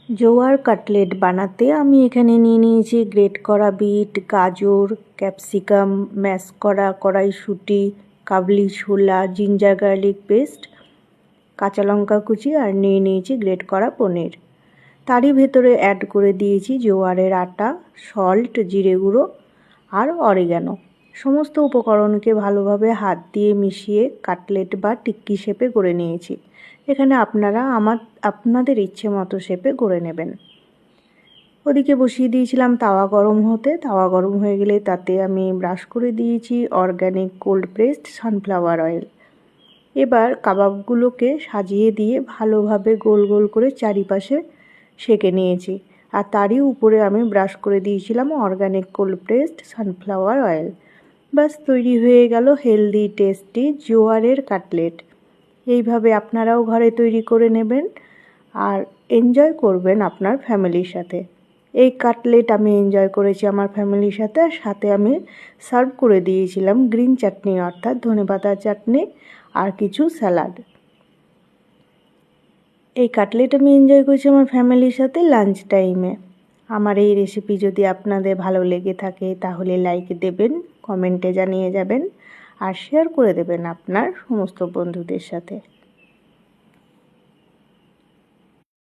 জোয়ার কাটলেট বানাতে আমি এখানে নিয়ে নিয়েছি গ্রেট করা বিট, গাজর, ক্যাপসিকাম, ম্যাশ করা কড়াইশুঁটি, কাবলি ছোলা, জিঞ্জার গার্লিক পেস্ট, কাঁচা লঙ্কা কুচি আর নিয়ে নিয়েছি গ্রেট করা পনির। তারই ভেতরে অ্যাড করে দিয়েছি জোয়ারের আটা, সল্ট, জিরে গুঁড়ো আর অরিগ্যানো। সমস্ত উপকরণকে ভালোভাবে হাত দিয়ে মিশিয়ে কাটলেট বা টিক্কি শেপে গড়ে নিয়েছি। এখানে আপনারা আপনাদের ইচ্ছে মতো শেপে গড়ে নেবেন। ওদিকে বসিয়ে দিয়েছিলাম তাওয়া গরম হতে। তাওয়া গরম হয়ে গেলে তাতে আমি ব্রাশ করে দিয়েছি organic cold pressed sunflower oil. এবার কাবাবগুলোকে সাজিয়ে দিয়ে ভালোভাবে গোল গোল করে চারিপাশে সেঁকে নিয়েছি। আর তারই উপরে আমি ব্রাশ করে দিয়েছিলাম organic cold pressed sunflower oil. ব্যাস তৈরি হয়ে গেল হেলদি টেস্টি জোয়ারের কাটলেট। এইভাবে আপনারাও ঘরে তৈরি করে নেবেন আর এনজয় করবেন আপনার ফ্যামিলির সাথে। এই কাটলেট আমি এনজয় করেছি আমার ফ্যামিলির সাথে। আর সাথে আমি সার্ভ করে দিয়েছিলাম গ্রিন চাটনি অর্থাৎ ধনেপাতার চাটনি আর কিছু স্যালাড। এই কাটলেট আমি এনজয় করেছি আমার ফ্যামিলির সাথে লাঞ্চ টাইমে। আমার এই রেসিপি যদি আপনাদের ভালো লেগে থাকে তাহলে লাইক দেবেন, কমেন্টে জানিয়ে যাবেন আর শেয়ার করে দেবেন আপনার সমস্ত বন্ধুদের সাথে।